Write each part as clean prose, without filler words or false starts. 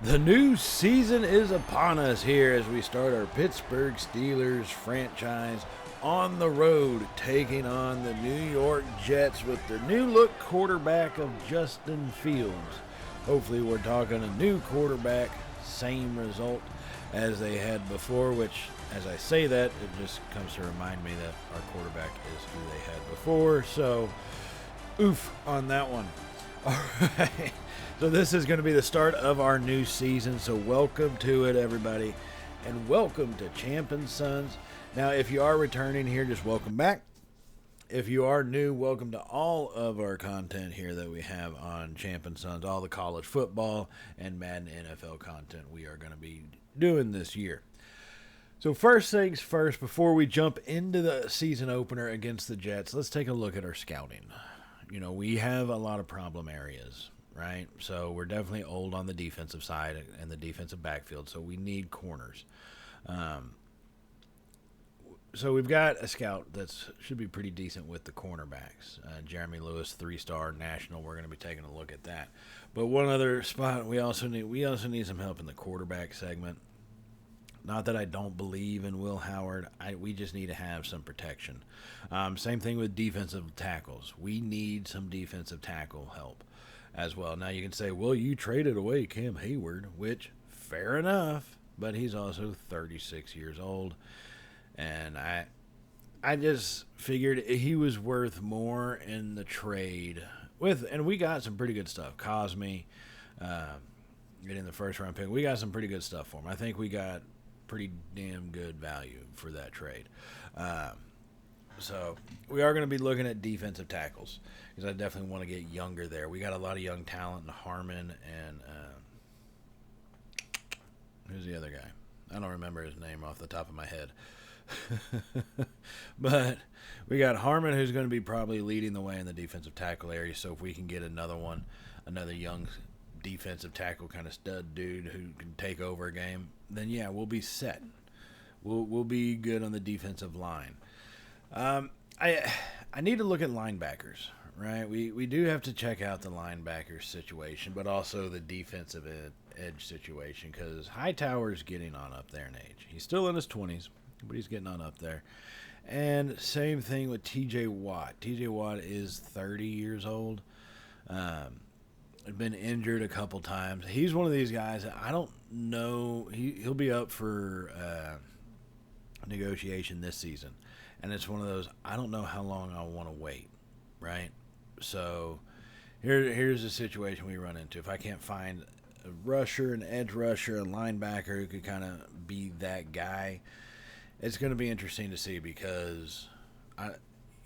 The new season is upon us here as we start our Pittsburgh Steelers franchise on the road, taking on the New York Jets with their new look quarterback of Justin Fields. Hopefully, we're talking a new quarterback, same result as they had before, which, as I say that, it just comes to remind me that our quarterback is who they had before. So, oof on that one. All right. So this is going to be the start of our new season. So welcome to it, everybody. And welcome to Champ and Sons. Now, if you are returning here, just welcome back. If you are new, welcome to all of our content here that we have on Champ and Sons. All the college football and Madden NFL content we are going to be doing this year. So first things first, before we jump into the season opener against the Jets, let's take a look at our scouting. You know, we have a lot of problem areas, right? So we're definitely old on the defensive side and the defensive backfield, so we need corners. So we've got a scout that should be pretty decent with the cornerbacks. Jeremy Lewis, 3-star national. We're going to be taking a look at that. But one other spot we also need some help in the quarterback segment. Not that I don't believe in Will Howard. We just need to have some protection. Same thing with defensive tackles. We need some defensive tackle help as well. Now you can say, well, you traded away Cam Hayward, which, fair enough, but he's also 36 years old. And I just figured he was worth more in the trade and we got some pretty good stuff. Cosme, getting the first round pick. We got some pretty good stuff for him. I think we got pretty damn good value for that trade. So we are going to be looking at defensive tackles because I definitely want to get younger there. We got a lot of young talent in Harmon and who's the other guy? I don't remember his name off the top of my head. But we got Harmon, who's going to be probably leading the way in the defensive tackle area. So if we can get another young defensive tackle kind of stud dude who can take over a game, then yeah, we'll be set. We'll be good on the defensive line. I need to look at linebackers, right? We do have to check out the linebacker situation, but also the defensive edge situation because Hightower's getting on up there in age. He's still in his 20s, but he's getting on up there. And same thing with T.J. Watt. T.J. Watt is 30 years old. Been injured a couple times. He's one of these guys that I don't know. He'll be up for negotiation this season, and it's one of those I don't know how long I want to wait, right? So here's the situation we run into. If I can't find a rusher, an edge rusher, a linebacker who could kind of be that guy, it's going to be interesting to see because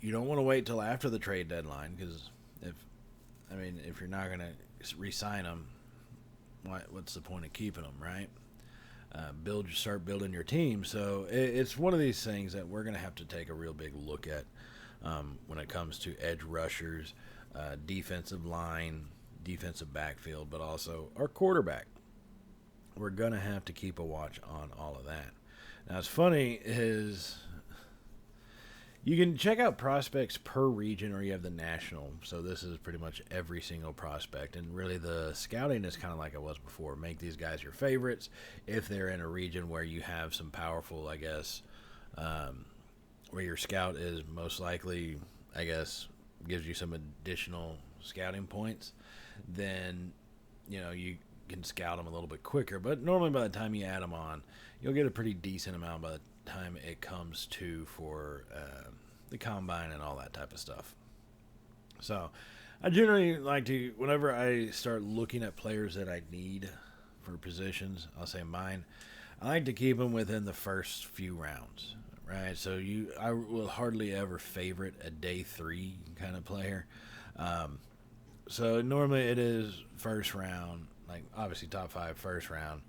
you don't want to wait till after the trade deadline because if you're not going to re-sign them, what's the point of keeping them, right? Start building your team. So it's one of these things that we're going to have to take a real big look at when it comes to edge rushers, defensive line, defensive backfield, but also our quarterback. We're going to have to keep a watch on all of that. Now, it's funny is you can check out prospects per region or you have the national. So this is pretty much every single prospect. And really the scouting is kind of like it was before. Make these guys your favorites if they're in a region where you have some powerful, I guess, where your scout is most likely, I guess, gives you some additional scouting points. Then, you can scout them a little bit quicker. But normally by the time you add them on, you'll get a pretty decent amount by the time it comes to for the combine and all that type of stuff. So I generally like to, whenever I start looking at players that I need for positions, I'll say mine, I like to keep them within the first few rounds, right? So I will hardly ever favorite a day 3 kind of player. So normally it is first round, like obviously top 5 first round.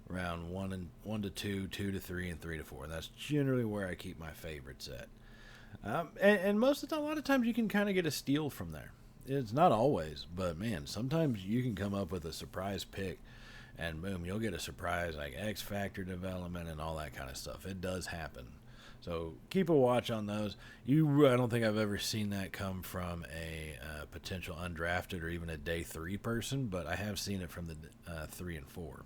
Round 1 to 2, 2 to 3, and 3 to 4. That's generally where I keep my favorites at. And most of the time, a lot of times you can kind of get a steal from there. It's not always, but man, sometimes you can come up with a surprise pick, and boom, you'll get a surprise like X Factor development and all that kind of stuff. It does happen. So keep a watch on those. I don't think I've ever seen that come from a potential undrafted or even a day 3 person, but I have seen it from the 3 and 4.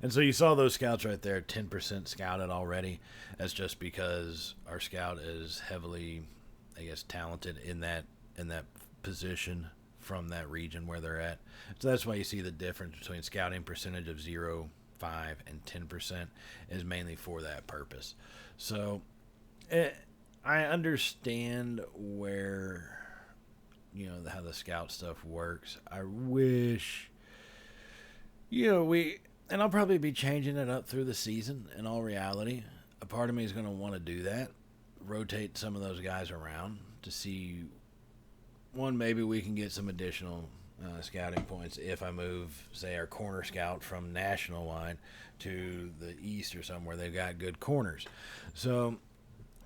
And so you saw those scouts right there, 10% scouted already. That's just because our scout is heavily, I guess, talented in that position from that region where they're at. So that's why you see the difference between scouting percentage of 0, 5, and 10% is mainly for that purpose. So I understand where, how the scout stuff works. I wish, and I'll probably be changing it up through the season in all reality. A part of me is going to want to do that, rotate some of those guys around to see, one, maybe we can get some additional scouting points if I move, say, our corner scout from national line to the east or somewhere they've got good corners. So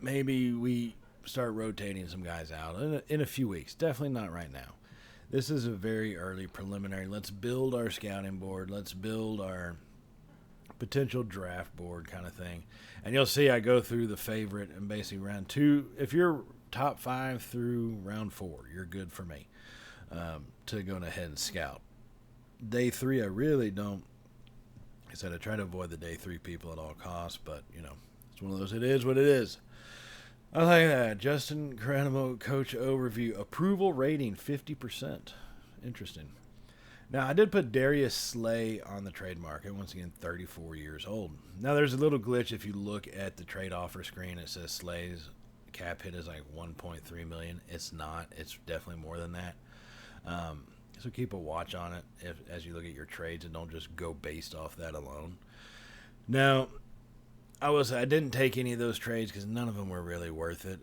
maybe we start rotating some guys out in a few weeks. Definitely not right now. This is a very early preliminary. Let's build our scouting board. Let's build our potential draft board kind of thing. And you'll see I go through the favorite and basically round 2. If you're top 5 through round 4, you're good for me to go ahead and scout. Day 3, I really don't. Like I said, I try to avoid the day 3 people at all costs, but, it's one of those, it is what it is. I like that. Justin Cranimo, coach overview. Approval rating, 50%. Interesting. Now, I did put Darius Slay on the trade market. Once again, 34 years old. Now, there's a little glitch. If you look at the trade offer screen, it says Slay's cap hit is like $1.3 million. It's not. It's definitely more than that. So keep a watch on it as you look at your trades and don't just go based off that alone. Now, I didn't take any of those trades because none of them were really worth it.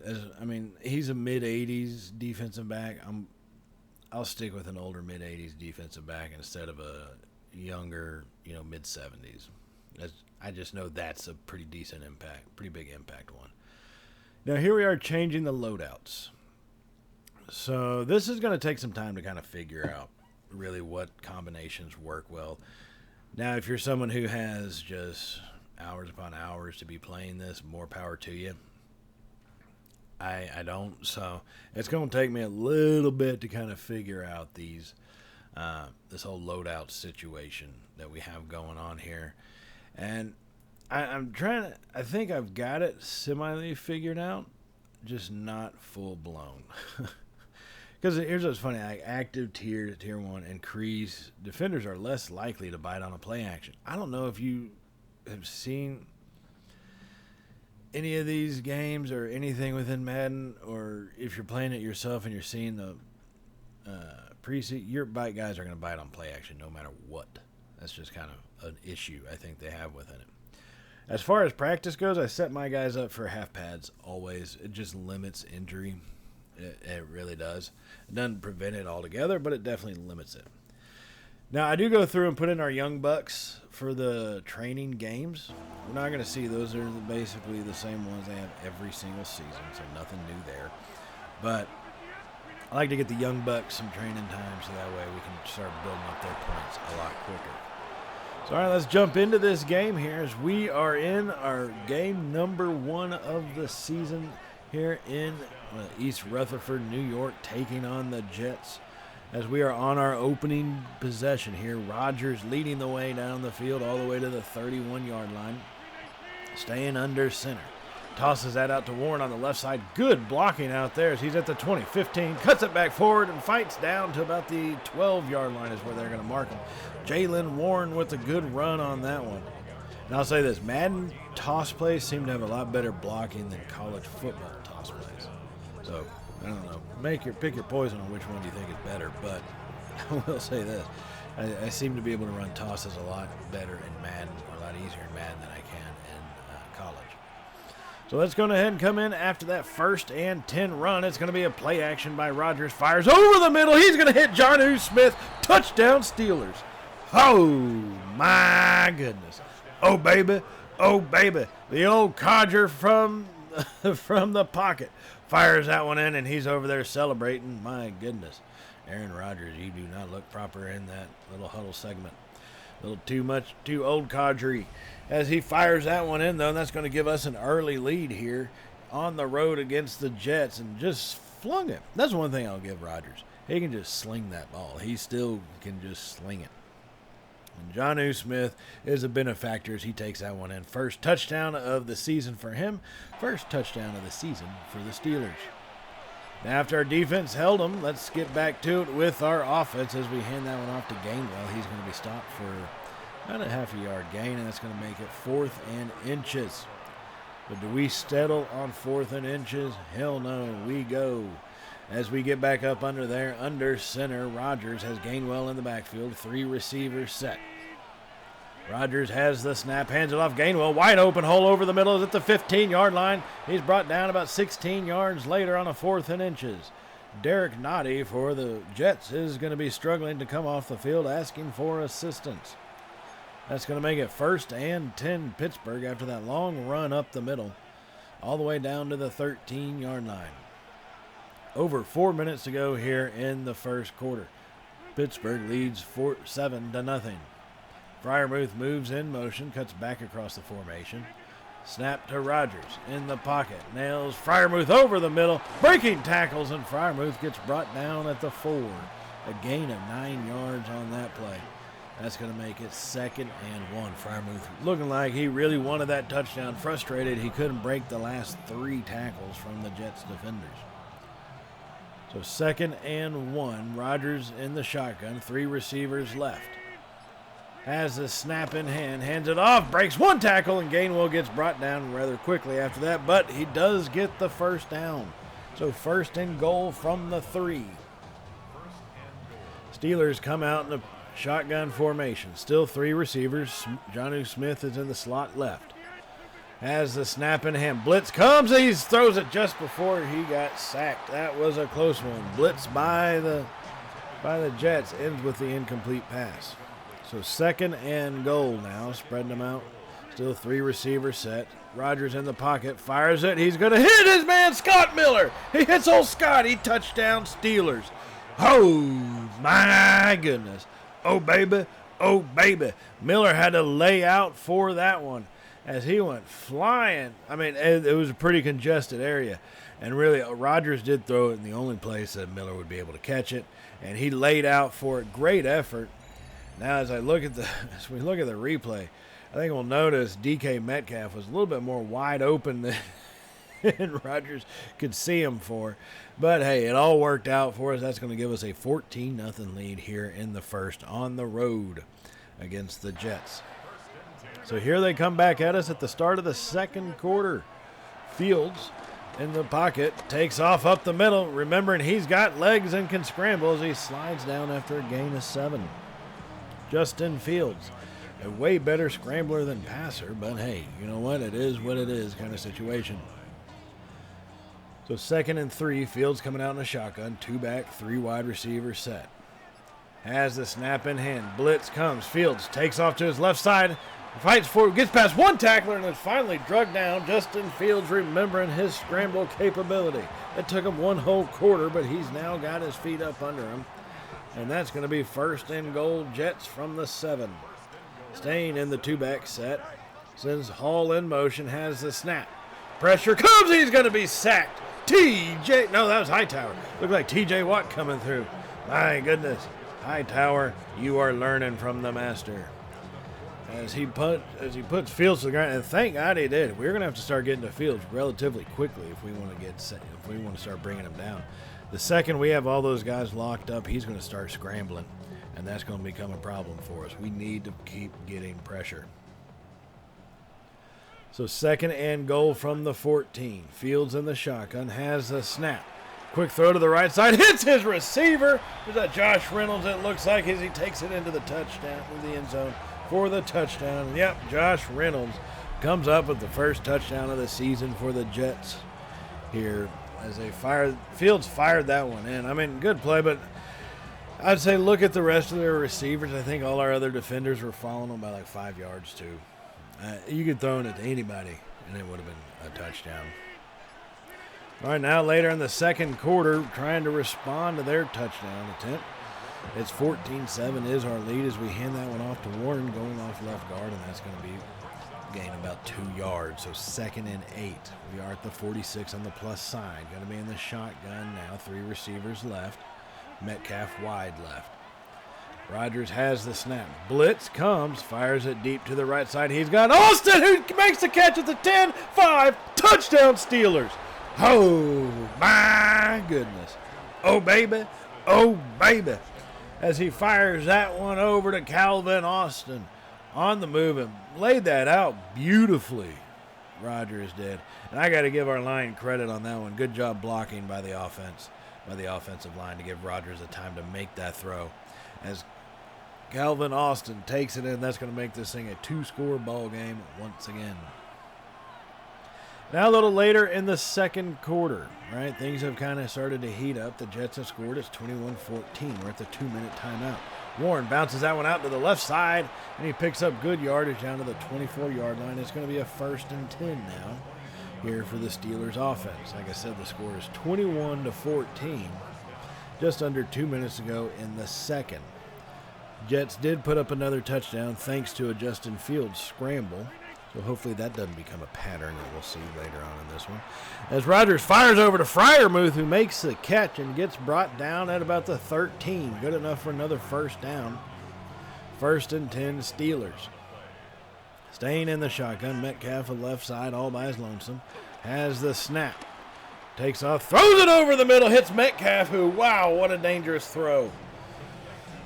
He's a mid-80s defensive back. I'll stick with an older mid-80s defensive back instead of a younger, mid-70s. I just know that's a pretty decent impact, pretty big impact one. Now, here we are changing the loadouts. So this is going to take some time to kind of figure out really what combinations work well. Now, if you're someone who has just hours upon hours to be playing this, more power to you. I don't, so it's going to take me a little bit to kind of figure out this whole loadout situation that we have going on here. And I'm trying to, I think I've got it semi figured out, just not full blown. Because here's what's funny, like active tier 1 increase, defenders are less likely to bite on a play action. I don't know if you have seen any of these games or anything within Madden, or if you're playing it yourself and you're seeing the preseason, your bite guys are going to bite on play action no matter what. That's just kind of an issue I think they have within it. As far as practice goes, I set my guys up for half pads always. It just limits injury. It really does. It doesn't prevent it altogether, but it definitely limits it. Now, I do go through and put in our young bucks for the training games. We're not going to see those are basically the same ones they have every single season, so nothing new there. But I like to get the young bucks some training time so that way we can start building up their points a lot quicker. So, all right, let's jump into this game here as we are in our game number 1 of the season here in East Rutherford, New York, taking on the Jets. As we are on our opening possession here, Rodgers leading the way down the field all the way to the 31-yard line, staying under center. Tosses that out to Warren on the left side. Good blocking out there as he's at the 20, 15, cuts it back forward and fights down to about the 12-yard line is where they're going to mark him. Jaylen Warren with a good run on that one. And I'll say this, Madden toss plays seem to have a lot better blocking than college football toss plays. So, I don't know. Pick your poison on which one you think is better, but I will say this. I seem to be able to run tosses a lot better in Madden, or a lot easier in Madden than I can in college. So let's go ahead and come in after that 1st and 10 run. It's going to be a play action by Rodgers. Fires over the middle. He's going to hit Jonnu Smith. Touchdown Steelers. Oh, my goodness. Oh, baby. Oh, baby. The old codger from the pocket fires that one in, and he's over there celebrating. My goodness. Aaron Rodgers, you do not look proper in that little huddle segment. A little too old codgery. As he fires that one in, though, and that's going to give us an early lead here on the road against the Jets, and just flung it. That's one thing I'll give Rodgers. He can just sling that ball. He still can just sling it. And Jonnu Smith is a benefactor as he takes that one in. First touchdown of the season for him. First touchdown of the season for the Steelers. Now, after our defense held them, let's get back to it with our offense as we hand that one off to Gainwell. He's going to be stopped for about a half-a-yard gain, and that's going to make it 4th and inches. But do we settle on 4th and inches? Hell no, we go. As we get back up under there, under center, Rodgers has Gainwell in the backfield. 3 receivers set. Rodgers has the snap, hands it off. Gainwell, wide open hole over the middle, is at the 15-yard line. He's brought down about 16 yards later on a 4th and inches. Derek Noddy for the Jets is going to be struggling to come off the field, asking for assistance. That's going to make it 1st and 10 Pittsburgh after that long run up the middle, all the way down to the 13-yard line. Over 4 minutes to go here in the first quarter. Pittsburgh leads 7-0. Freiermuth moves in motion, cuts back across the formation. Snap to Rodgers in the pocket. Nails Freiermuth over the middle. Breaking tackles, and Freiermuth gets brought down at the 4. A gain of 9 yards on that play. That's going to make it 2nd and 1. Freiermuth looking like he really wanted that touchdown. Frustrated he couldn't break the last 3 tackles from the Jets defenders. So 2nd and 1. Rodgers in the shotgun. 3 receivers left. Has the snap in hand, hands it off, breaks 1 tackle, and Gainwell gets brought down rather quickly after that, but he does get the first down. So 1st and goal from the 3. Steelers come out in a shotgun formation. Still 3 receivers. Jonnu Smith is in the slot left. Has the snap in hand. Blitz comes, he throws it just before he got sacked. That was a close one. Blitz by the Jets ends with the incomplete pass. So 2nd and goal now, spreading them out. Still 3 receivers set. Rodgers in the pocket, fires it. He's going to hit his man, Scott Miller. He hits old Scotty. Touchdown, Steelers. Oh, my goodness. Oh, baby. Oh, baby. Miller had to lay out for that one as he went flying. I mean, it was a pretty congested area. And really, Rodgers did throw it in the only place that Miller would be able to catch it. And he laid out for it. Great effort. Now, as we look at the replay, I think we'll notice DK Metcalf was a little bit more wide open than Rodgers could see him for. But, hey, it all worked out for us. That's going to give us a 14-0 lead here in the first on the road against the Jets. So here they come back at us at the start of the second quarter. Fields in the pocket, takes off up the middle, remembering he's got legs and can scramble as he slides down after a gain of 7. Justin Fields, a way better scrambler than passer, but hey, you know what? It is what it is kind of situation. So 2nd and 3, Fields coming out in a shotgun, 2 back, 3 wide receivers set. Has the snap in hand. Blitz comes. Fields takes off to his left side, fights for, gets past 1 tackler, and is finally drugged down. Justin Fields remembering his scramble capability. It took him 1 whole quarter, but he's now got his feet up under him. And that's going to be 1st and goal, Jets from the 7. Staying in the 2-back set. Sends Hall in motion, has the snap. Pressure comes, he's going to be sacked. No, that was Hightower. Looked like TJ Watt coming through. My goodness. Hightower, you are learning from the master. As he puts Fields to the ground, and thank God he did. We're going to have to start getting to Fields relatively quickly if we want to start bringing him down. The second we have all those guys locked up, he's going to start scrambling, and that's going to become a problem for us. We need to keep getting pressure. So 2nd and goal from the 14. Fields in the shotgun, has the snap. Quick throw to the right side, hits his receiver. Is that Josh Reynolds? It looks like as he takes it into the touchdown, in the end zone for the touchdown. Yep, Josh Reynolds comes up with the first touchdown of the season for the Jets here. As Fields fired that one in. I mean, good play, but I'd say look at the rest of their receivers. I think all our other defenders were following them by like 5 yards too. You could throw it to anybody, and it would have been a touchdown. All right, now later in the second quarter, trying to respond to their touchdown attempt. It's 14-7 is our lead as we hand that one off to Warren going off left guard, and that's going to be gain about 2 yards. So 2nd and 8. We are at the 46 on the plus side. Going to be in the shotgun now. 3 receivers left. Metcalf wide left. Rodgers has the snap. Blitz comes, fires it deep to the right side. He's got Austin who makes the catch at the 10-5. Touchdown Steelers. Oh, my goodness. Oh, baby. Oh, baby. As he fires that one over to Calvin Austin on the move and laid that out beautifully. Rodgers did. And I got to give our line credit on that one. Good job blocking by the offensive line to give Rodgers the time to make that throw. As Calvin Austin takes it in, that's going to make this thing a 2-score ball game once again. Now a little later in the second quarter, right? Things have kind of started to heat up. The Jets have scored. It's 21-14. We're at the 2-minute timeout. Warren bounces that one out to the left side, and he picks up good yardage down to the 24-yard line. It's going to be a 1st and 10 now here for the Steelers offense. Like I said, the score is 21-14, just under 2 minutes ago in the second. Jets did put up another touchdown thanks to a Justin Fields scramble. So hopefully that doesn't become a pattern that we'll see later on in this one. As Rodgers fires over to Freiermuth, who makes the catch and gets brought down at about the 13. Good enough for another 1st down. 1st and 10 Steelers. Staying in the shotgun, Metcalf on the left side all by his lonesome. Has the snap. Takes off, throws it over the middle, hits Metcalf, who, wow, what a dangerous throw.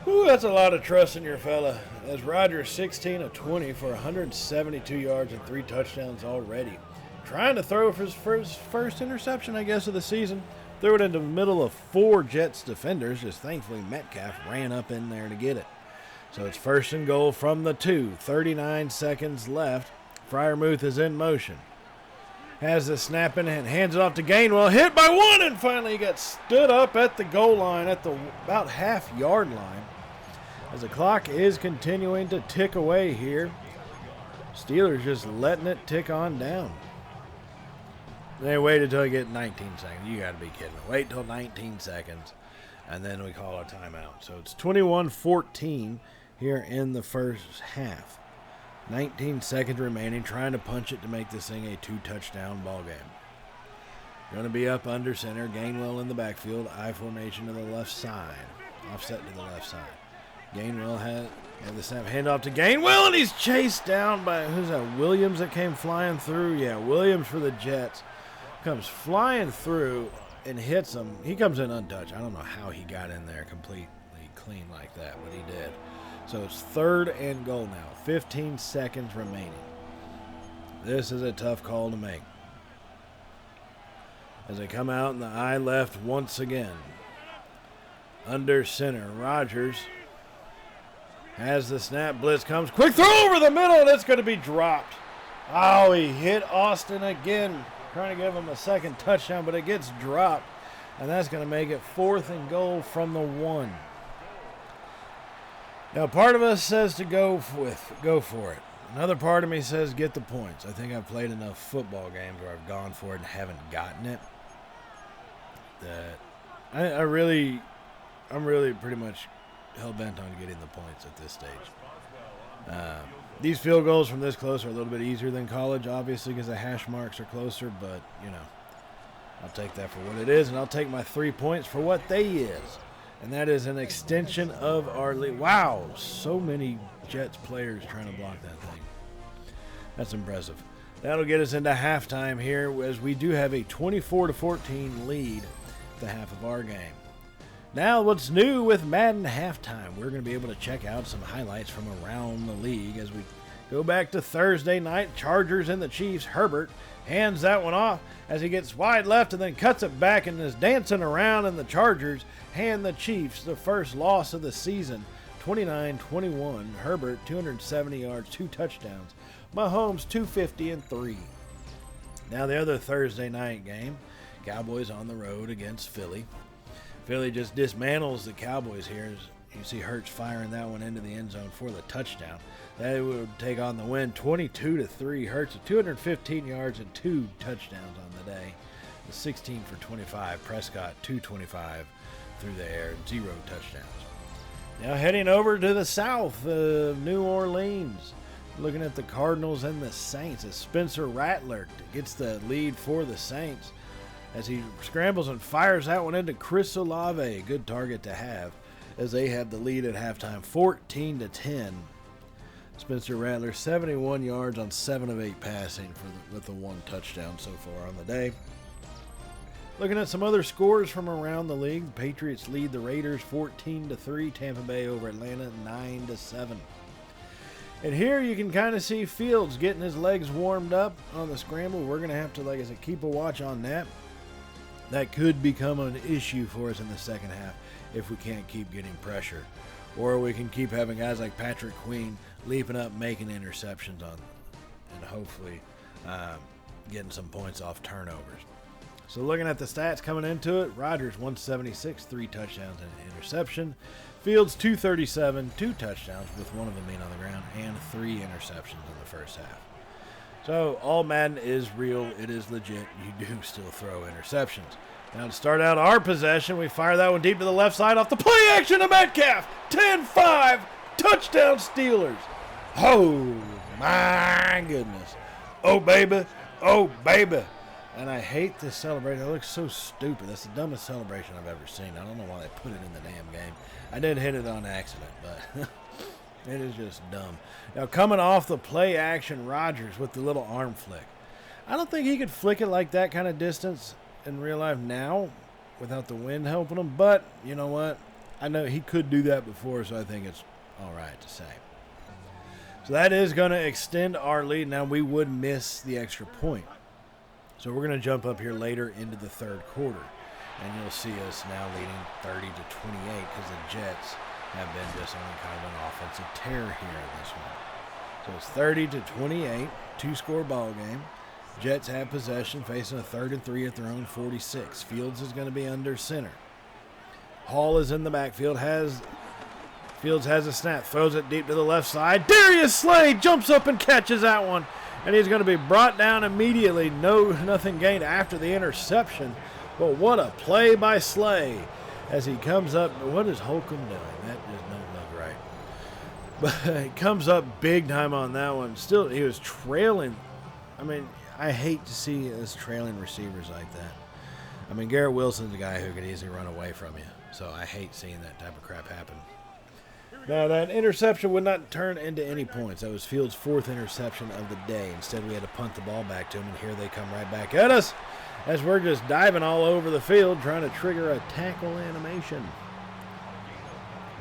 Ooh, that's a lot of trust in your fella. As Rodgers 16 of 20 for 172 yards and 3 touchdowns already. Trying to throw for his first interception, I guess, of the season. Threw it into the middle of 4 Jets defenders. Just thankfully Metcalf ran up in there to get it. So it's 1st and goal from the 2. 39 seconds left. Freiermuth is in motion. Has the snap in hand. Hands it off to Gainwell. Hit by 1, and finally he got stood up at the goal line at the about half-yard line. As the clock is continuing to tick away here, Steelers just letting it tick on down. They waited until they get 19 seconds. You got to be kidding me. Wait till 19 seconds, and then we call a timeout. So it's 21-14 here in the first half. 19 seconds remaining, trying to punch it to make this thing a 2-touchdown ball game. Going to be up under center. Gainwell in the backfield. I formation to the left side. Offset to the left side. Gainwell had the snap, handoff to Gainwell, and he's chased down by, who's that, Williams that came flying through? Yeah, Williams for the Jets. Comes flying through and hits him. He comes in untouched. I don't know how he got in there completely clean like that, but he did. So it's 3rd and goal now. 15 seconds remaining. This is a tough call to make. As they come out in the I left once again. Under center, Rodgers has the snap. Blitz comes. Quick throw over the middle, and it's going to be dropped. Oh, he hit Austin again. Trying to give him a second touchdown, but it gets dropped. And that's going to make it 4th and goal from the 1. Now, part of us says to go for it. Another part of me says get the points. I think I've played enough football games where I've gone for it and haven't gotten it. That I'm really pretty much hell-bent on getting the points at this stage. These field goals from this close are a little bit easier than college, obviously, because the hash marks are closer, but, you know, I'll take that for what it is, and I'll take my 3 points for what they is. And that is an extension of our lead. Wow, so many Jets players trying to block that thing. That's impressive. That'll get us into halftime here, as we do have a 24-14 lead at the half of our game. Now, what's new with Madden halftime? We're going to be able to check out some highlights from around the league as we go back to Thursday night. Chargers and the Chiefs. Herbert hands that one off as he gets wide left and then cuts it back and is dancing around, and the Chargers hand the Chiefs the first loss of the season, 29-21. Herbert, 270 yards, 2 touchdowns. Mahomes, 250 and 3. Now the other Thursday night game, Cowboys on the road against Philly. Philly just dismantles the Cowboys here. As you see Hurts firing that one into the end zone for the touchdown. They would take on the win 22-3. Hurts with 215 yards and 2 touchdowns on the day. 16 for 25. Prescott 225 through the air, 0 touchdowns. Now heading over to the south of New Orleans, looking at the Cardinals and the Saints as Spencer Rattler gets the lead for the Saints as he scrambles and fires that one into Chris Olave. A good target to have as they have the lead at halftime, 14-10. Spencer Rattler, 71 yards on 7 of 8 passing with the 1 touchdown so far on the day. Looking at some other scores from around the league, Patriots lead the Raiders 14-3. Tampa Bay over Atlanta 9-7. And here you can kind of see Fields getting his legs warmed up on the scramble. We're going to have to, like I said, keep a watch on that. That could become an issue for us in the second half if we can't keep getting pressure. Or we can keep having guys like Patrick Queen leaping up, making interceptions on them, and hopefully getting some points off turnovers. So looking at the stats coming into it, Rodgers 176, 3 touchdowns and an interception. Fields 237, 2 touchdowns, with one of them being on the ground, and 3 interceptions in the first half. So all Madden is real. It is legit. You do still throw interceptions. Now to start out our possession, we fire that one deep to the left side off the play action to Metcalf. 10-5, touchdown Steelers. Oh my goodness. Oh baby, oh baby. And I hate this celebration. It looks so stupid. That's the dumbest celebration I've ever seen. I don't know why they put it in the damn game. I did hit it on accident, but it is just dumb. Now coming off the play action, Rodgers with the little arm flick. I don't think he could flick it like that kind of distance in real life now without the wind helping him. But you know what? I know he could do that before, so I think it's all right to say. So that is going to extend our lead. Now we would miss the extra point. So we're going to jump up here later into the third quarter, and you'll see us now leading 30-28 because the Jets have been just on kind of an offensive tear here in this one. So it's 30-28, 2-score ball game. Jets have possession, facing a 3rd and 3 at their own 46. Fields is going to be under center. Hall is in the backfield. Fields has a snap, throws it deep to the left side. Darius Slay jumps up and catches that one. And he's going to be brought down immediately. Nothing gained after the interception. But what a play by Slay as he comes up. What is Holcomb doing? That does not look right. But he comes up big time on that one. Still, he was trailing. I mean, I hate to see us trailing receivers like that. I mean, Garrett Wilson's a guy who could easily run away from you. So I hate seeing that type of crap happen. Now, that interception would not turn into any points. That was Fields' 4th interception of the day. Instead, we had to punt the ball back to him, and here they come right back at us as we're just diving all over the field trying to trigger a tackle animation.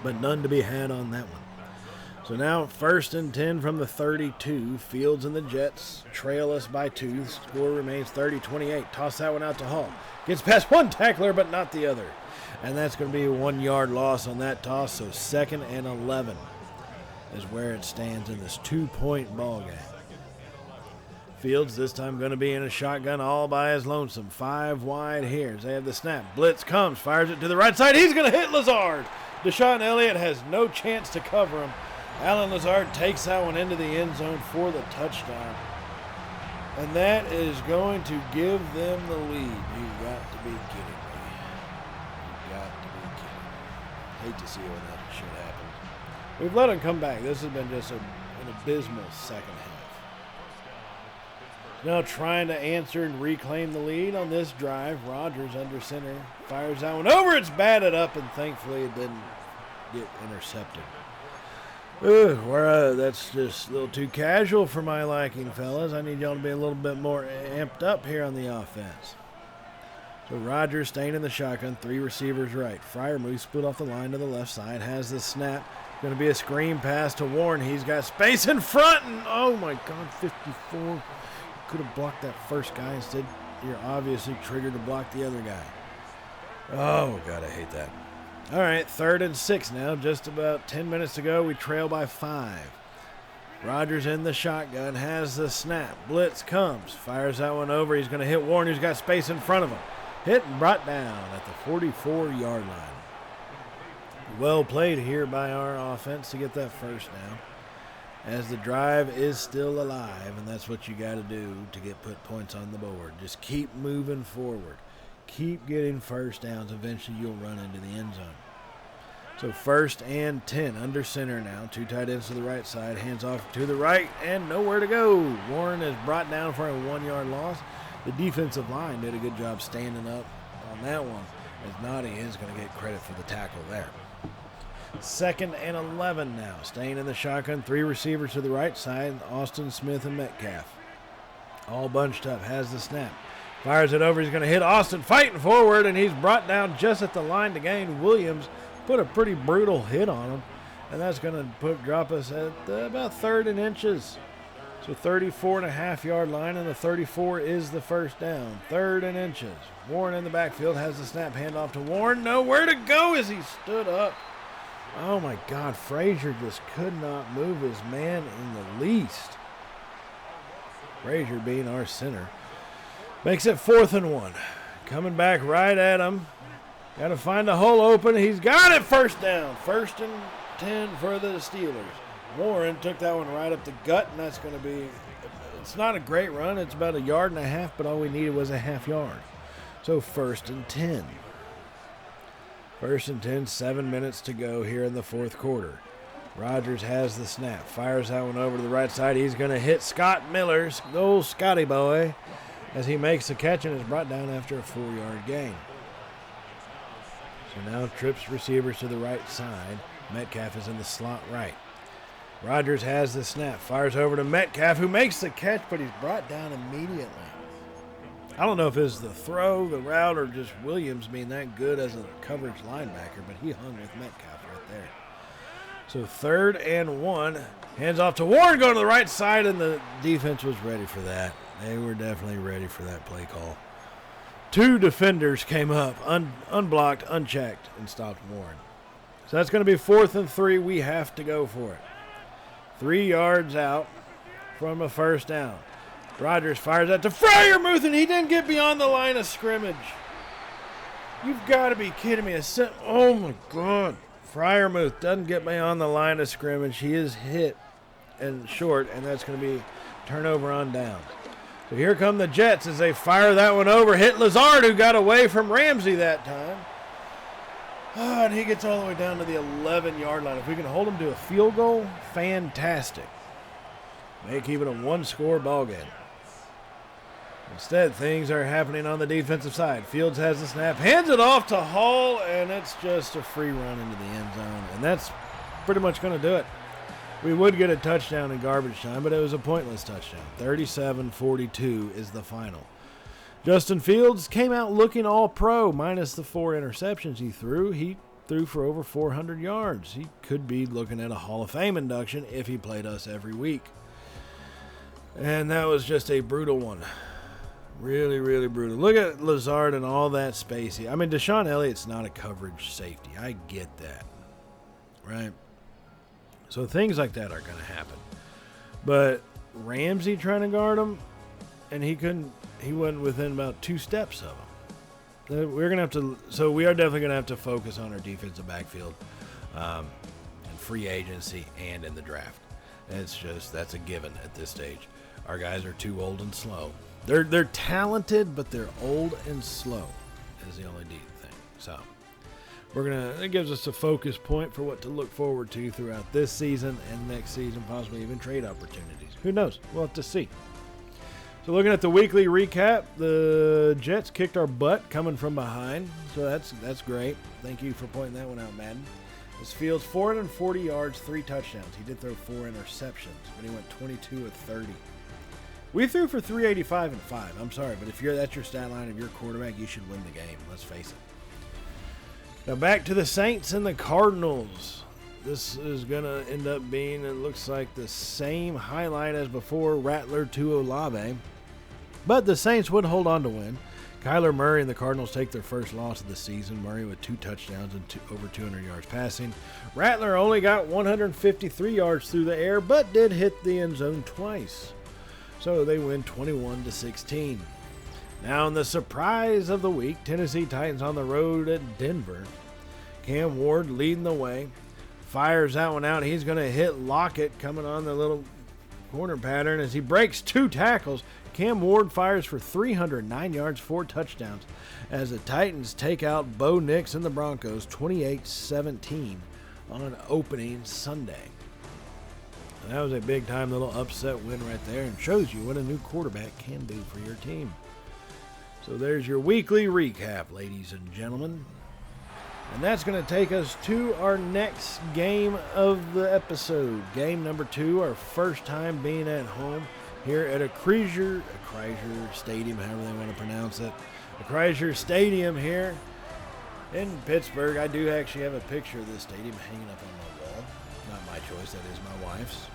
But none to be had on that one. So now 1st and 10 from the 32. Fields and the Jets trail us by 2. The score remains 30-28. Toss that one out to Hall. Gets past one tackler, but not the other. And that's going to be a 1-yard loss on that toss. So 2nd and 11 is where it stands in this 2-point ball game. Fields this time going to be in a shotgun all by his lonesome. 5 wide here. They have the snap. Blitz comes, fires it to the right side. He's going to hit Lazard. Deshaun Elliott has no chance to cover him. Alan Lazard takes that one into the end zone for the touchdown. And that is going to give them the lead. You've got to be kidding me. Hate to see when that shit happens. We've let them come back. This has been just an abysmal second half. Now trying to answer and reclaim the lead on this drive. Rodgers under center. Fires that one over. It's batted up, and thankfully it didn't get intercepted. That's just a little too casual for my liking, fellas. I need y'all to be a little bit more amped up here on the offense. So Rodgers staying in the shotgun, 3 receivers right. Freiermuth split off the line to the left side, has the snap. Going to be a screen pass to Warren. He's got space in front, and oh my God, 54. Could have blocked that first guy. Instead, you're obviously triggered to block the other guy. Oh, God, I hate that. All right, 3rd and 6 now. Just about 10 minutes to go. We trail by 5. Rodgers in the shotgun, has the snap. Blitz comes, fires that one over. He's going to hit Warren, who's got space in front of him. Hit and brought down at the 44-yard line. Well played here by our offense to get that first down. As the drive is still alive, and that's what you got to do to put points on the board. Just keep moving forward. Keep getting first downs. Eventually you'll run into the end zone. So 1st and 10 under center now. 2 tight ends to the right side. Hands off to the right and nowhere to go. Warren is brought down for a 1-yard loss. The defensive line did a good job standing up on that one, as Noddy is going to get credit for the tackle there. 2nd and 11 now. Staying in the shotgun. 3 receivers to the right side. Austin, Smith, and Metcalf. All bunched up. Has the snap. Fires it over. He's going to hit Austin fighting forward, and he's brought down just at the line to gain. Williams put a pretty brutal hit on him, and that's going to drop us at about 3rd and inches. So 34.5-yard line, and the 34 is the first down. 3rd and inches. Warren in the backfield has the snap. Handoff to Warren. Nowhere to go as he stood up. Oh, my God. Frazier just could not move his man in the least. Frazier being our center. Makes it 4th and 1. Coming back right at him. Got to find a hole open. He's got it. 1st down. 1st and 10 for the Steelers. Warren took that one right up the gut, and that's going to be, it's not a great run. It's about 1.5 yards, but all we needed was a half yard. So 1st and 10. 1st and 10, 7 minutes to go here in the 4th quarter. Rodgers has the snap. Fires that one over to the right side. He's going to hit Scott Miller, old Scotty boy, as he makes the catch and is brought down after a 4-yard gain. So now trips receivers to the right side. Metcalf is in the slot right. Rodgers has the snap. Fires over to Metcalf, who makes the catch, but he's brought down immediately. I don't know if it's the throw, the route, or just Williams being that good as a coverage linebacker, but he hung with Metcalf right there. So 3rd and 1. Hands off to Warren, going to the right side, and the defense was ready for that. They were definitely ready for that play call. 2 defenders came up, unblocked, unchecked, and stopped Warren. So that's going to be 4th and 3. We have to go for it. 3 yards out from a 1st down. Rodgers fires that to Freiermuth, and he didn't get beyond the line of scrimmage. You've got to be kidding me. Oh, my God. Freiermuth doesn't get beyond the line of scrimmage. He is hit and short, and that's going to be turnover on downs. So here come the Jets as they fire that one over. Hit Lazard, who got away from Ramsey that time. Oh, and he gets all the way down to the 11-yard line. If we can hold him to a field goal, fantastic. May keep it a 1-score ball game. Instead, things are happening on the defensive side. Fields has the snap, hands it off to Hall, and it's just a free run into the end zone. And that's pretty much going to do it. We would get a touchdown in garbage time, but it was a pointless touchdown. 37-42 is the final. Justin Fields came out looking all pro, minus the 4 interceptions he threw. He threw for over 400 yards. He could be looking at a Hall of Fame induction if he played us every week. And that was just a brutal one. Really, really brutal. Look at Lazard and all that space. I mean, Deshaun Elliott's not a coverage safety. I get that. Right? So things like that are going to happen. But Ramsey trying to guard him, and he wasn't within about 2 steps of him. We're going to have to, so we are definitely going to have to focus on our defensive backfield and free agency and in the draft. It's just, that's a given at this stage. Our guys are too old and slow. They're talented, but they're old and slow is the only thing. So it gives us a focus point for what to look forward to throughout this season and next season, possibly even trade opportunities. Who knows? We'll have to see. So looking at the weekly recap, the Jets kicked our butt coming from behind. So that's great. Thank you for pointing that one out, Madden. This Fields, 440 yards, 3 touchdowns. He did throw 4 interceptions, but he went 22 of 30. We threw for 385 and 5. I'm sorry, but if that's your stat line of your quarterback, you should win the game. Let's face it. Now back to the Saints and the Cardinals. This is going to end up being, it looks like, the same highlight as before, Rattler to Olave. But the Saints would hold on to win. Kyler Murray and the Cardinals take their first loss of the season. Murray with 2 touchdowns and over 200 yards passing. Rattler only got 153 yards through the air, but did hit the end zone twice. So they win 21-16. Now in the surprise of the week, Tennessee Titans on the road at Denver. Cam Ward leading the way. Fires that one out. He's going to hit Lockett coming on the little corner pattern as he breaks 2 tackles. Cam Ward fires for 309 yards, 4 touchdowns as the Titans take out Bo Nix and the Broncos 28-17 on opening Sunday. And that was a big-time little upset win right there and shows you what a new quarterback can do for your team. So there's your weekly recap, ladies and gentlemen. And that's going to take us to our next game of the episode. Game number 2, our first time being at home here at a Chrysler Stadium, however they want to pronounce it. A Chrysler Stadium here in Pittsburgh. I do actually have a picture of this stadium hanging up on my wall. Not my choice, that is my wife's.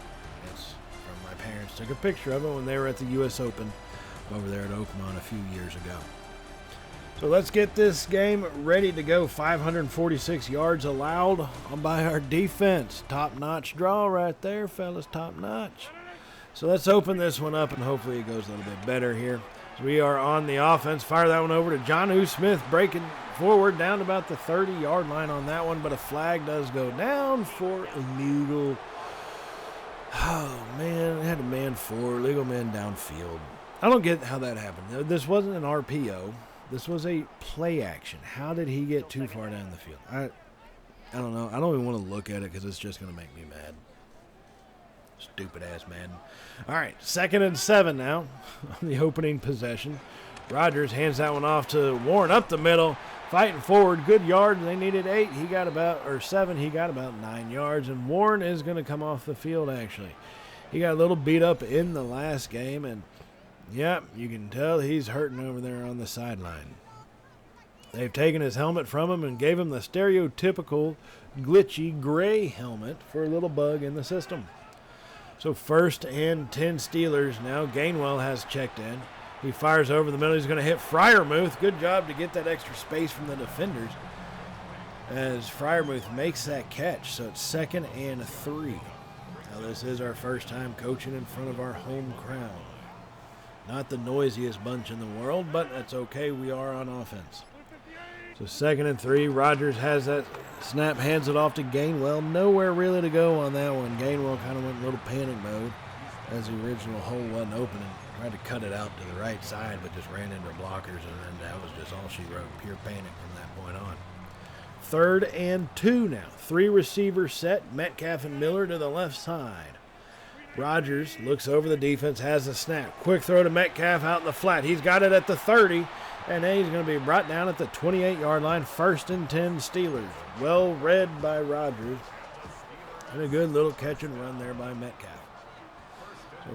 It's from my parents. Took a picture of it when they were at the U.S. Open over there at Oakmont a few years ago. So let's get this game ready to go. 546 yards allowed by our defense. Top-notch draw right there, fellas, top-notch. So let's open this one up, and hopefully it goes a little bit better here. So we are on the offense. Fire that one over to Jonnu Smith, breaking forward down about the 30-yard line on that one, but a flag does go down for illegal. Oh, man, it had a man forward, legal man downfield. I don't get how that happened. This wasn't an RPO. This was a play action. How did he get too far down the field? I don't know. I don't even want to look at it because it's just going to make me mad. Stupid-ass Madden. All right, 2nd and 7 now on the opening possession. Rodgers hands that one off to Warren up the middle, fighting forward. Good yards. They needed 8. He got about, or 7. He got about 9 yards, and Warren is going to come off the field, actually. He got a little beat up in the last game, and yep, you can tell he's hurting over there on the sideline. They've taken his helmet from him and gave him the stereotypical glitchy gray helmet for a little bug in the system. So 1st and 10 Steelers now. Gainwell has checked in. He fires over the middle. He's going to hit Freiermuth. Good job to get that extra space from the defenders as Freiermuth makes that catch. So it's 2nd and 3. Now this is our first time coaching in front of our home crowd. Not the noisiest bunch in the world, but that's okay. We are on offense. So 2nd and 3. Rodgers has that snap, hands it off to Gainwell. Nowhere really to go on that one. Gainwell kind of went in a little panic mode as the original hole wasn't open and tried to cut it out to the right side, but just ran into blockers, and then that was just all she wrote. Pure panic from that point on. 3rd and 2 now. 3 receivers set. Metcalf and Miller to the left side. Rodgers looks over the defense, has the snap. Quick throw to Metcalf out in the flat. He's got it at the 30, and then he's going to be brought down at the 28-yard line. 1st and 10 Steelers. Well read by Rodgers. And a good little catch and run there by Metcalf. So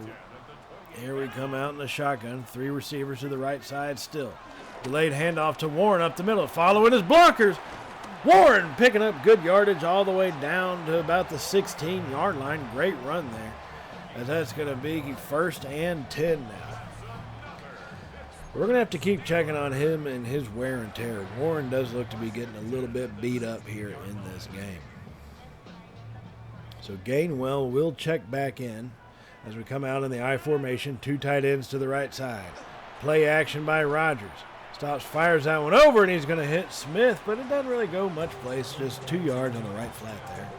here we come out in the shotgun. 3 receivers to the right side still. Delayed handoff to Warren up the middle. Following his blockers. Warren picking up good yardage all the way down to about the 16-yard line. Great run there. As that's going to be 1st and 10 now. We're going to have to keep checking on him and his wear and tear. Warren does look to be getting a little bit beat up here in this game. So Gainwell will check back in as we come out in the I formation. 2 tight ends to the right side. Play action by Rodgers. Stops, fires that one over, and he's going to hit Smith, but it doesn't really go much place. Just 2 yards on the right flat there.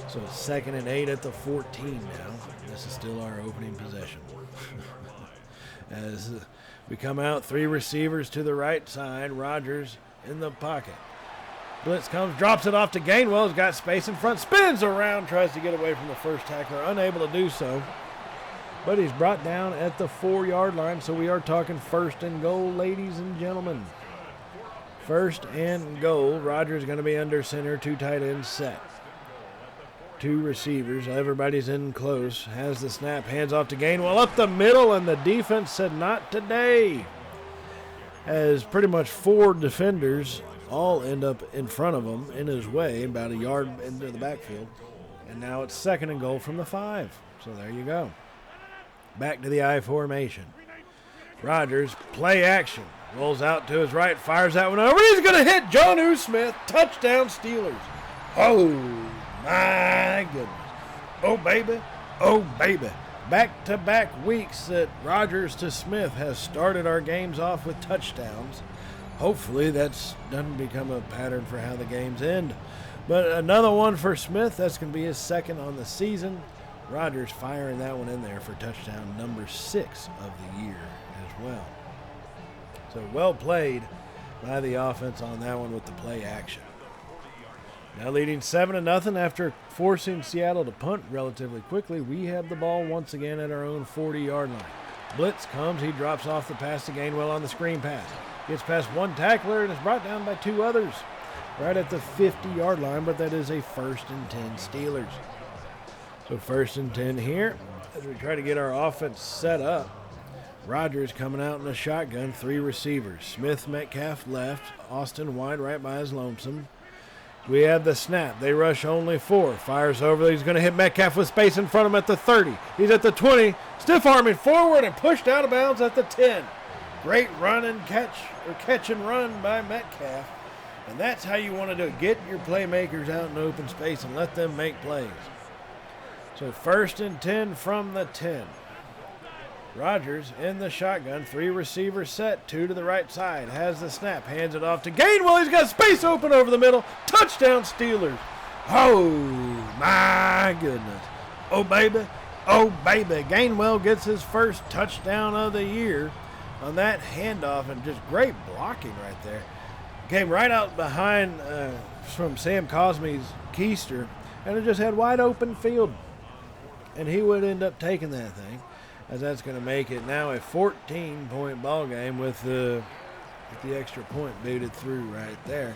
So it's 2nd and 8 at the 14 now. This is still our opening possession. As we come out, 3 receivers to the right side. Rodgers in the pocket. Blitz comes, drops it off to Gainwell. He's got space in front, spins around, tries to get away from the first tackler. Unable to do so. But he's brought down at the 4-yard line, so we are talking 1st and goal, ladies and gentlemen. 1st and goal. Rodgers going to be under center, 2 tight ends set. 2 receivers. Everybody's in close. Has the snap. Hands off to Gainwell up the middle, and the defense said not today. As pretty much 4 defenders all end up in front of him in his way, about a yard into the backfield. And now it's 2nd and goal from the 5. So there you go. Back to the I formation. Rodgers, play action. Rolls out to his right, fires that one over. He's going to hit Jonnu Smith. Touchdown Steelers. Oh, my goodness. Oh, baby. Oh, baby. Back-to-back weeks that Rodgers to Smith has started our games off with touchdowns. Hopefully that doesn't become a pattern for how the games end. But another one for Smith. That's going to be his 2nd on the season. Rodgers firing that one in there for touchdown number 6 of the year as well. So well played by the offense on that one with the play action. Now leading 7-0 after forcing Seattle to punt relatively quickly, we have the ball once again at our own 40-yard line. Blitz comes, he drops off the pass to Gainwell on the screen pass. Gets past one tackler and is brought down by 2 others. Right at the 50-yard line, but that is a 1st and 10 Steelers. So 1st and 10 here as we try to get our offense set up. Rodgers coming out in a shotgun, 3 receivers. Smith, Metcalf left, Austin wide right by his lonesome. We have the snap. They rush only 4. Fires over. He's going to hit Metcalf with space in front of him at the 30. He's at the 20. Stiff arming forward and pushed out of bounds at the 10. Great run and catch and run by Metcalf. And that's how you want to do it. Get your playmakers out in open space and let them make plays. So 1st and 10 from the 10. Rodgers in the shotgun, 3 receivers set, 2 to the right side, has the snap, hands it off to Gainwell. He's got space open over the middle. Touchdown Steelers. Oh, my goodness. Oh, baby. Oh, baby. Gainwell gets his first touchdown of the year on that handoff, and just great blocking right there. Came right out behind from Sam Cosme's keister, and it just had wide open field. And he would end up taking that thing, as that's going to make it now a 14-point ball game with the extra point booted through right there.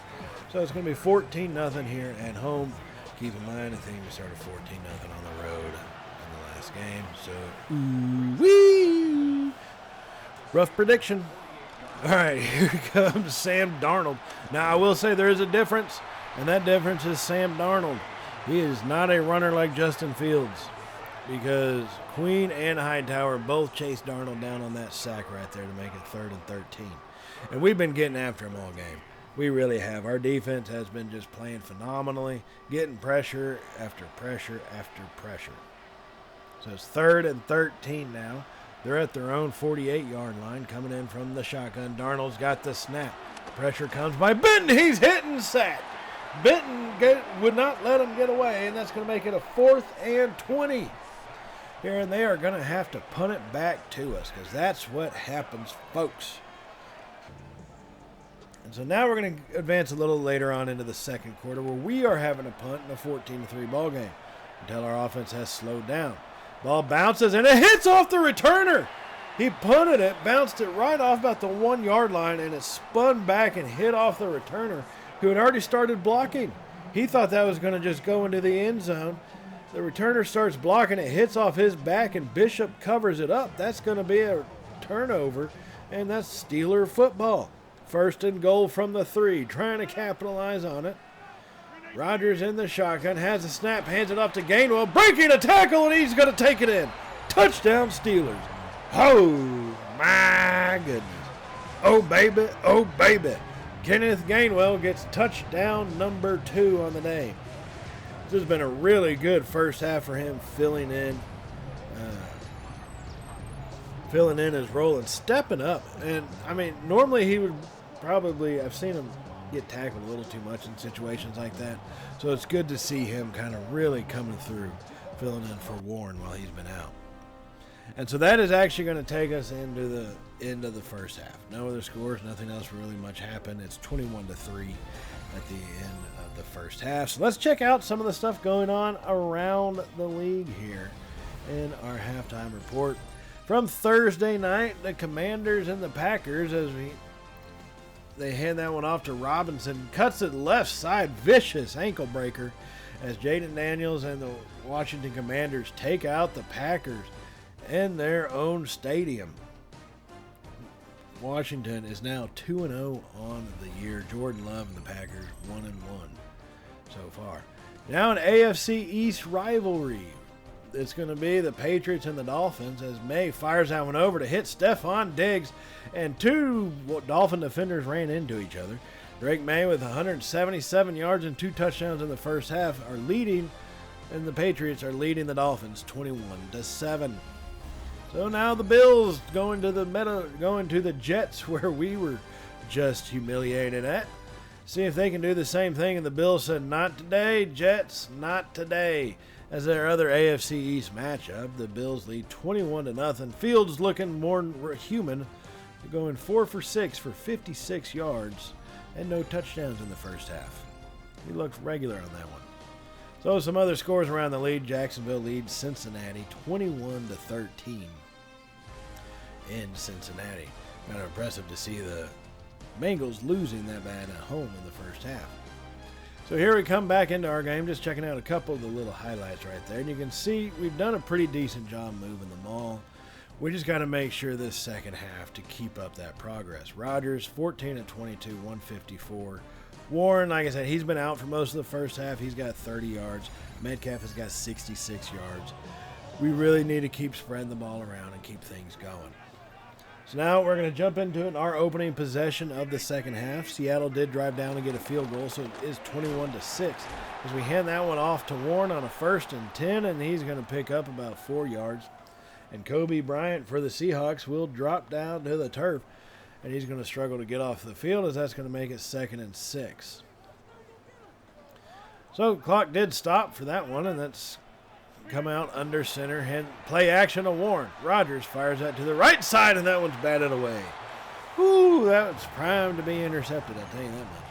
So it's going to be 14-0 here at home. Keep in mind, I think we started 14-0 on the road in the last game. So, ooh-wee! Rough prediction. All right, here comes Sam Darnold. Now, I will say there is a difference, and that difference is Sam Darnold. He is not a runner like Justin Fields, because Queen and Hightower both chased Darnold down on that sack right there to make it 3rd and 13. And we've been getting after him all game. We really have. Our defense has been just playing phenomenally, getting pressure after pressure after pressure. So it's 3rd and 13 now. They're at their own 48-yard line, coming in from the shotgun. Darnold's got the snap. Pressure comes by Benton. He's hit and sacked. Benton would not let him get away, and that's going to make it a 4th and 20. Here, and they are going to have to punt it back to us, because that's what happens, folks. And so now we're going to advance a little later on into the second quarter, where we are having a punt in a 14-3 ball game until our offense has slowed down. Ball bounces, and it hits off the returner. He punted it, bounced it right off about the 1-yard line, and it spun back and hit off the returner, who had already started blocking. He thought that was going to just go into the end zone. The returner starts blocking, it hits off his back, and Bishop covers it up. That's going to be a turnover, and that's Steeler football. 1st and goal from the 3, trying to capitalize on it. Rodgers in the shotgun, has a snap, hands it off to Gainwell, breaking a tackle, and he's going to take it in. Touchdown Steelers. Oh, my goodness. Oh, baby. Oh, baby. Kenneth Gainwell gets touchdown number 2 on the day. This has been a really good first half for him, filling in his role and stepping up. And, I mean, normally he would probably, I've seen him get tackled a little too much in situations like that. So it's good to see him kind of really coming through, filling in for Warren while he's been out. And so that is actually going to take us into the end of the first half. No other scores, nothing else really much happened. It's 21-3 at the end of the first half. So let's check out some of the stuff going on around the league here in our halftime report. From Thursday night, the Commanders and the Packers, they hand that one off to Robinson, cuts it left side, vicious ankle breaker, as Jaden Daniels and the Washington Commanders take out the Packers in their own stadium. Washington is now 2-0 on the year. Jordan Love and the Packers 1-1 so far. Now an AFC East rivalry. It's going to be the Patriots and the Dolphins, as May fires that one over to hit Stephon Diggs, and 2 Dolphin defenders ran into each other. Drake May with 177 yards and 2 touchdowns in the first half are leading, and the Patriots are leading the Dolphins 21-7. So now the Bills going to the Jets, where we were just humiliated at. See if they can do the same thing. And the Bills said, "Not today, Jets, not today." As their other AFC East matchup, the Bills lead 21-0. Fields looking more human, going 4 for 6 for 56 yards and no touchdowns in the first half. He looked regular on that one. So some other scores around the league. Jacksonville leads Cincinnati 21-13 in Cincinnati. Kind of impressive to see the Bengals losing that bad at home in the first half. So here we come back into our game, just checking out a couple of the little highlights right there. And you can see we've done a pretty decent job moving the ball. We just got to make sure this second half to keep up that progress. Rodgers, 14 of 22, 154. Warren, like I said, he's been out for most of the first half. He's got 30 yards. Metcalf has got 66 yards. We really need to keep spreading the ball around and keep things going. So now we're going to jump into it. Our opening possession of the second half. Seattle did drive down and get a field goal, so it is 21-6. As we hand that one off to Warren on a 1st and 10, and he's going to pick up about 4 yards. And Kobe Bryant for the Seahawks will drop down to the turf. And he's going to struggle to get off the field, as that's going to make it 2nd and 6. So clock did stop for that one, and that's come out under center. And play action to Warren. Rodgers fires that to the right side, and that one's batted away. Ooh, that was primed to be intercepted, I'll tell you that much.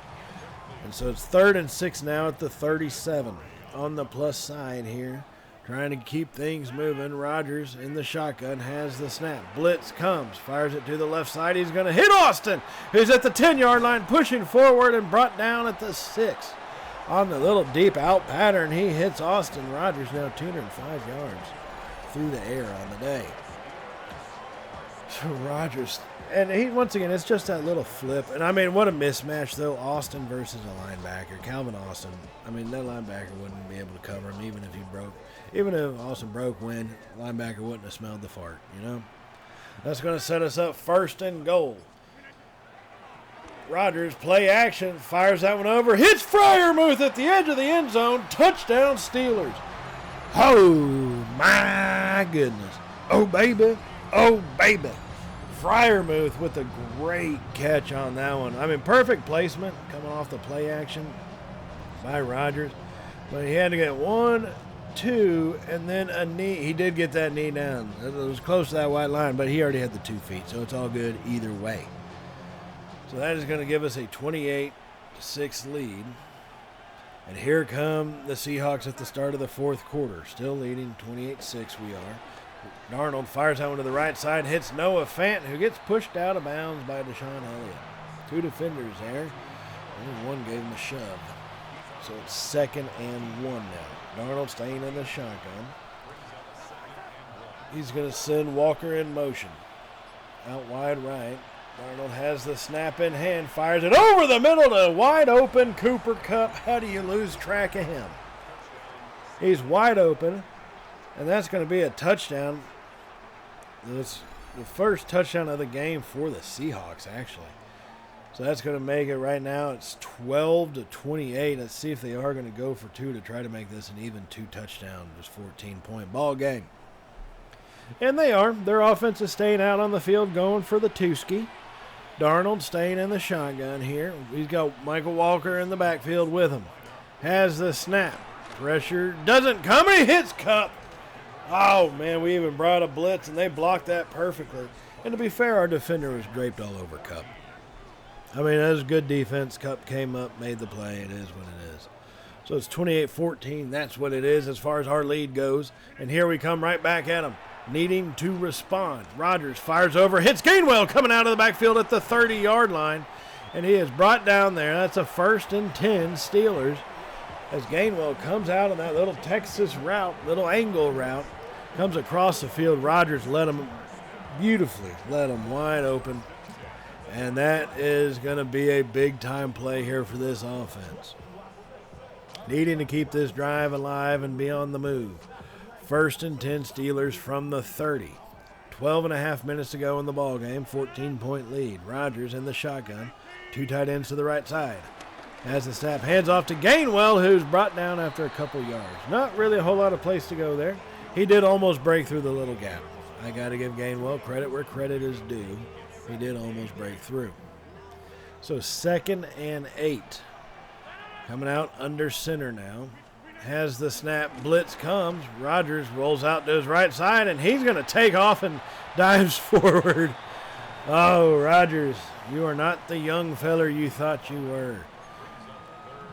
And so it's 3rd and 6 now at the 37 on the plus side here. Trying to keep things moving. Rodgers in the shotgun has the snap. Blitz comes, fires it to the left side. He's going to hit Austin, who's at the 10-yard line, pushing forward and brought down at the 6. On the little deep out pattern, he hits Austin. Rodgers now 205 yards through the air on the day. So Rodgers, and he once again, it's just that little flip. And I mean, what a mismatch though. Austin versus a linebacker, Calvin Austin. I mean, that linebacker wouldn't be able to cover him even if he broke. Even if Austin broke when, linebacker wouldn't have smelled the fart, you know. That's going to set us up 1st and goal. Rodgers, play action, fires that one over, hits Freiermuth at the edge of the end zone. Touchdown Steelers. Oh, my goodness. Oh, baby. Oh, baby. Freiermuth with a great catch on that one. I mean, perfect placement coming off the play action by Rodgers. But he had to get 1, 2, and then a knee. He did get that knee down. It was close to that white line, but he already had the 2 feet, so it's all good either way. So that is going to give us a 28-6 lead. And here come the Seahawks at the start of the 4th quarter. Still leading 28-6 we are. Darnold fires that one to the right side, hits Noah Fant, who gets pushed out of bounds by Deshaun Elliott. 2 defenders there. Only one gave him a shove. So it's 2nd and 1 now. Darnold staying in the shotgun. He's going to send Walker in motion. Out wide right. Darnold has the snap in hand, fires it over the middle to wide open Cooper Kupp. How do you lose track of him? He's wide open, and that's going to be a touchdown. It's the first touchdown of the game for the Seahawks, actually. So that's going to make it right now. It's 12-28. Let's see if they are going to go for 2 to try to make this an even 2-touchdown, just 14-point ball game. And they are. Their offense is staying out on the field, going for the Tooski. Darnold staying in the shotgun here. He's got Michael Walker in the backfield with him. Has the snap. Pressure doesn't come. He hits Kupp. Oh, man, we even brought a blitz, and they blocked that perfectly. And to be fair, our defender was draped all over Kupp. I mean, that was good defense. Kupp came up, made the play. It is what it is. So it's 28-14. That's what it is as far as our lead goes. And here we come right back at them, needing to respond. Rodgers fires over, hits Gainwell coming out of the backfield at the 30-yard line. And he is brought down there. That's a 1st and 10 Steelers. As Gainwell comes out on that little Texas route, little angle route, comes across the field. Rodgers led him beautifully, led him wide open. And that is going to be a big-time play here for this offense. Needing to keep this drive alive and be on the move. 1st and 10 Steelers from the 30. 12 and a half minutes to go in the ball game. 14-point lead. Rodgers in the shotgun. 2 tight ends to the right side. Has the snap. Hands off to Gainwell, who's brought down after a couple yards. Not really a whole lot of place to go there. He did almost break through the little gap. I got to give Gainwell credit where credit is due. He did almost break through. So 2nd and 8. Coming out under center now. Has the snap. Blitz comes. Rodgers rolls out to his right side, and he's going to take off and dives forward. Oh, Rodgers, you are not the young feller you thought you were.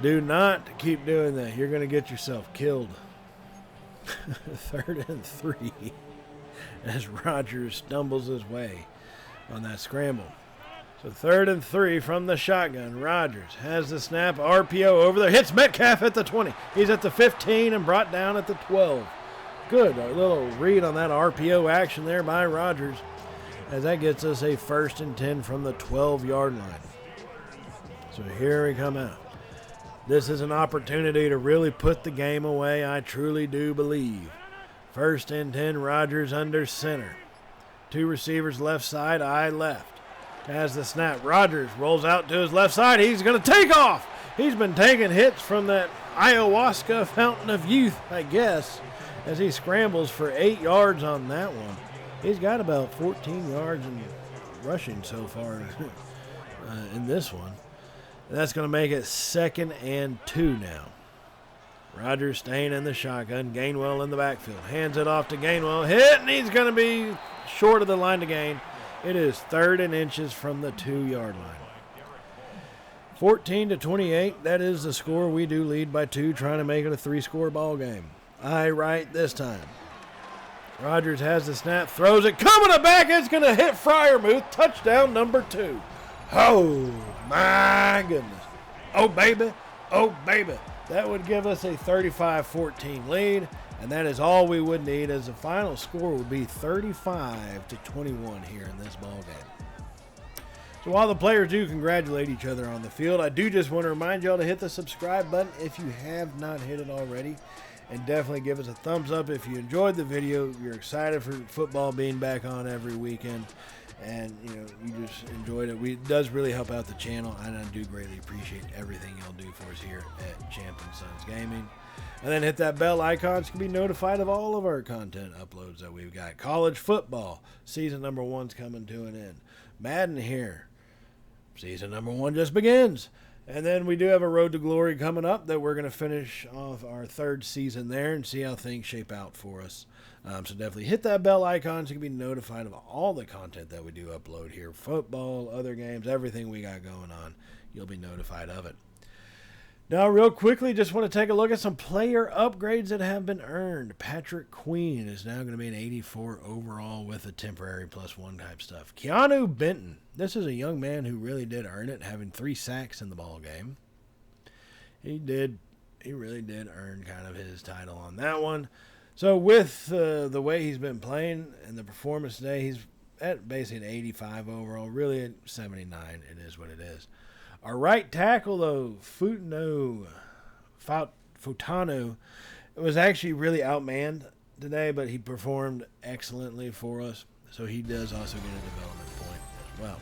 Do not keep doing that. You're going to get yourself killed. 3rd and 3 as Rodgers stumbles his way on that scramble. So 3rd and 3 from the shotgun. Rodgers has the snap. RPO over there. Hits Metcalf at the 20. He's at the 15 and brought down at the 12. Good. A little read on that RPO action there by Rodgers, as that gets us a 1st and 10 from the 12-yard line. So here we come out. This is an opportunity to really put the game away, I truly do believe. 1st and 10, Rodgers under center. 2 receivers left side, I left. Has the snap. Rodgers rolls out to his left side. He's going to take off. He's been taking hits from that ayahuasca fountain of youth, I guess, as he scrambles for 8 yards on that one. He's got about 14 yards in rushing so far in this one. That's going to make it 2nd and 2 now. Rodgers staying in the shotgun. Gainwell in the backfield. Hands it off to Gainwell. Hit, and he's going to be short of the line to gain. It is 3rd and inches from the 2-yard line. 14-28. That is the score. We do lead by 2, trying to make it a 3-score ball game. I right this time. Rodgers has the snap. Throws it. Coming to back. It's going to hit Freiermuth. Touchdown number 2. Oh, my goodness. Oh, baby. Oh, baby. That would give us a 35-14 lead, and that is all we would need, as the final score would be 35-21 here in this ball game. So while the players do congratulate each other on the field, I do just want to remind y'all to hit the subscribe button if you have not hit it already, and definitely give us a thumbs up if you enjoyed the video, you're excited for football being back on every weekend, and you just enjoyed it. It does really help out the channel, and I do greatly appreciate everything y'all do for us here at Champ and Sons Gaming. And then hit that bell icon so you can be notified of all of our content uploads that we've got. College football season number 1's coming to an end. Madden here, season number 1 just begins. And then we do have a Road to Glory coming up that we're going to finish off our 3rd season there and see how things shape out for us. So definitely hit that bell icon so you can be notified of all the content that we do upload here. Football, other games, everything we got going on. You'll be notified of it. Now, real quickly, just want to take a look at some player upgrades that have been earned. Patrick Queen is now going to be an 84 overall with a temporary +1 type stuff. Keanu Benton. This is a young man who really did earn it, having 3 sacks in the ball game. He really did earn kind of his title on that one. So with the way he's been playing and the performance today, he's at basically an 85 overall. Really at 79, it is what it is. Our right tackle, though, Futanu, was actually really outmanned today, but he performed excellently for us. So he does also get a development point as well.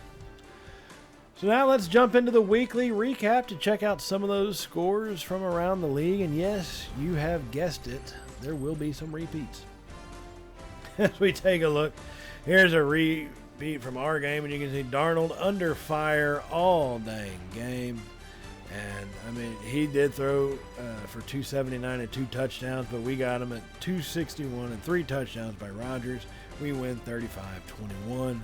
So now let's jump into the weekly recap to check out some of those scores from around the league. And yes, you have guessed it, there will be some repeats. As we take a look, here's a repeat from our game, and you can see Darnold under fire all dang game. And, I mean, he did throw for 279 and 2 touchdowns, but we got him at 261 and 3 touchdowns by Rodgers. We win 35-21.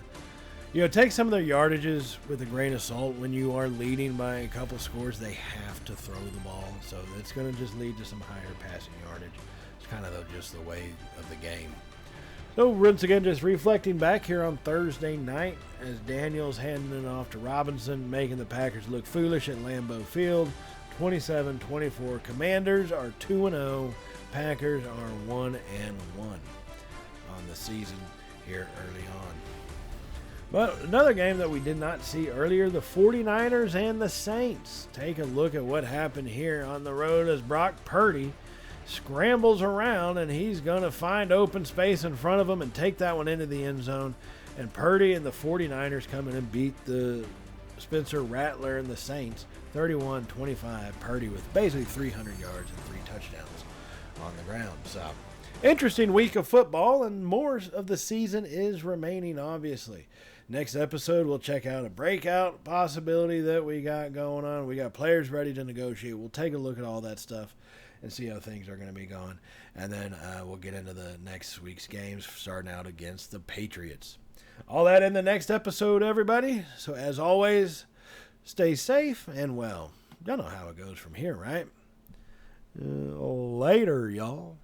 Take some of their yardages with a grain of salt. When you are leading by a couple scores, they have to throw the ball. So it's going to just lead to some higher passing yardage. It's kind of just the way of the game. So once again, just reflecting back here on Thursday night as Daniels handing it off to Robinson, making the Packers look foolish at Lambeau Field. 27-24. Commanders are 2-0. Packers are 1-1 on the season here early on. But another game that we did not see earlier, the 49ers and the Saints. Take a look at what happened here on the road as Brock Purdy scrambles around, and he's going to find open space in front of him and take that one into the end zone. And Purdy and the 49ers come in and beat the Spencer Rattler and the Saints 31-25. Purdy with basically 300 yards and 3 touchdowns on the ground. So, interesting week of football, and more of the season is remaining, obviously. Next episode, we'll check out a breakout possibility that we got going on. We got players ready to negotiate. We'll take a look at all that stuff and see how things are going to be going. And then we'll get into the next week's games, starting out against the Patriots. All that in the next episode, everybody. So as always, stay safe and well. Y'all know how it goes from here, right? Later, y'all.